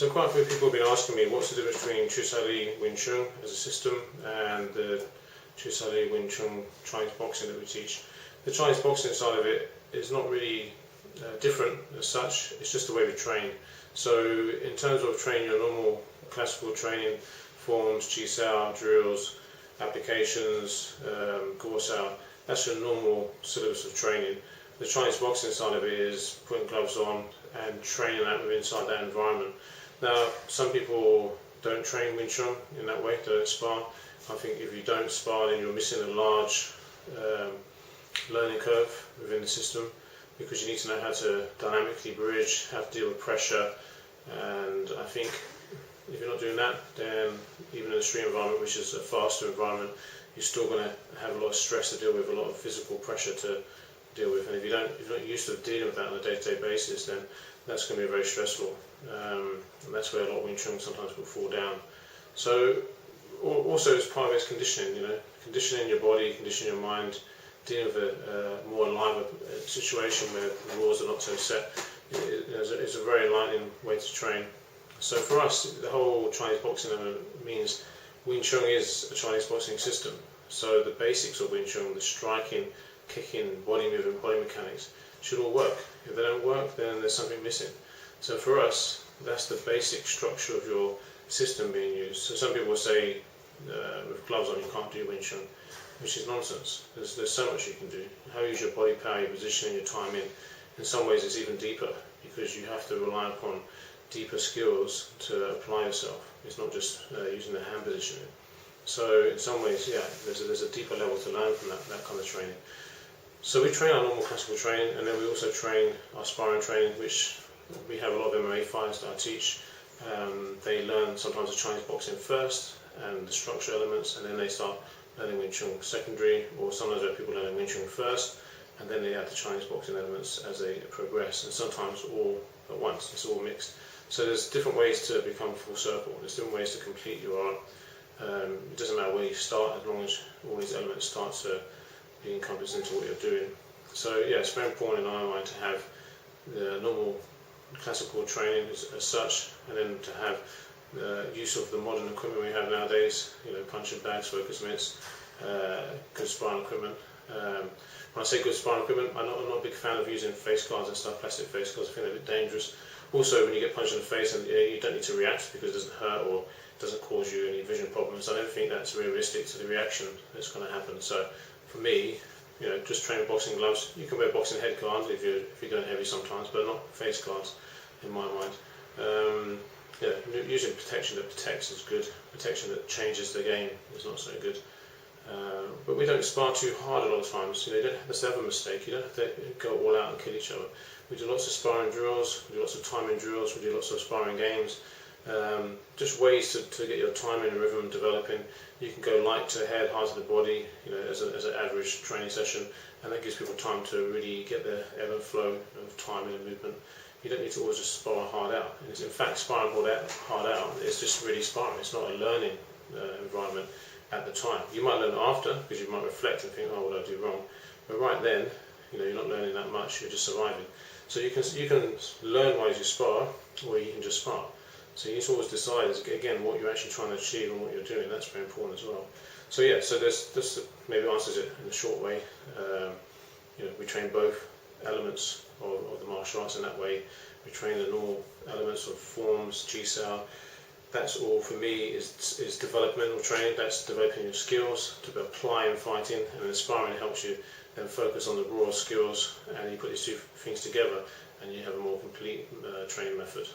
So quite a few people have been asking me what's the difference between Chun Wing Chun as a system and the Chun Wing Chun Chinese boxing that we teach. The Chinese boxing side of it is not really different as such, it's just the way we train. So in terms of training your normal classical training forms, CSL, drills, applications, Gorsao, that's your normal syllabus of training. The Chinese boxing side of it is putting gloves on and training that inside that environment. Now, some people don't train Wing Chun in that way, they don't spar. I think if you don't spar, then you're missing a large learning curve within the system, because you need to know how to dynamically bridge, how to deal with pressure, and I think if you're not doing that, then even in a street environment, which is a faster environment, you're still going to have a lot of stress to deal with, a lot of physical pressure to deal with, and if you're not used to dealing with that on a day-to-day basis, then that's going to be very stressful, and that's where a lot of Wing Chun sometimes will fall down. So also as part of its conditioning, conditioning your body, conditioning your mind, dealing with a more alive situation where the rules are not so set, is a very enlightening way to train. So for us, the whole Chinese boxing means Wing Chun is a Chinese boxing system. So the basics of Wing Chun, the striking, kicking, body movement, body mechanics, should all work. If they don't work, then there's something missing. So for us, that's the basic structure of your system being used. So some people will say with gloves on you can't do Wing Chun, which is nonsense. There's so much you can do. How you use your body power, your positioning, your timing. In some ways it's even deeper, because you have to rely upon deeper skills to apply yourself. It's not just using the hand positioning. So in some ways, yeah, there's a deeper level to learn from that kind of training. So we train our normal classical training, and then we also train our sparring training, which we have a lot of MMA fighters that I teach. They learn sometimes the Chinese boxing first and the structure elements, and then they start learning Wing Chun secondary, or sometimes there are people learning Wing Chun first, and then they add the Chinese boxing elements as they progress, and sometimes all at once. It's all mixed. So there's different ways to become full circle. There's different ways to complete your art. It doesn't matter where you start, as long as all these elements start to be encompassed into what you're doing. So yeah, it's very important in our mind to have the normal classical training as such, and then to have the use of the modern equipment we have nowadays, punching bags, focus mitts, good sparring equipment. When I say good sparring equipment, I'm not a big fan of using face guards and stuff, plastic face guards. I think they're a bit dangerous. Also, when you get punched in the face, and you don't need to react because it doesn't hurt or doesn't cause you any vision problems. I don't think that's realistic to the reaction that's going to happen. So for me, just train with boxing gloves. You can wear boxing head guards if you're going heavy sometimes, but not face guards in my mind. Using protection that protects is good. Protection that changes the game is not so good. But we don't spar too hard a lot of times. You don't have to have a mistake. You don't have to go all out and kill each other. We do lots of sparring drills. We do lots of timing drills. We do lots of sparring games. Just ways to get your timing and rhythm developing. You can go light to head, hard to the body, as an average training session, and that gives people time to really get the ebb and flow of timing and movement. You don't need to always just spar hard out. In fact, sparring hard out is just really sparring. It's not a learning environment at the time. You might learn after, because you might reflect and think, oh, what did I do wrong? But right then, you're not learning that much. You're just surviving. So you can learn while you spar, or you can just spar. So you need to always decide, again, what you're actually trying to achieve and what you're doing. That's very important as well. So yeah, so this maybe answers it in a short way. We train both elements of the martial arts in that way. We train the normal elements of forms, CSL. That's all for me is developmental training. That's developing your skills to apply in fighting, and then sparring helps you then focus on the raw skills, and you put these two things together and you have a more complete training method.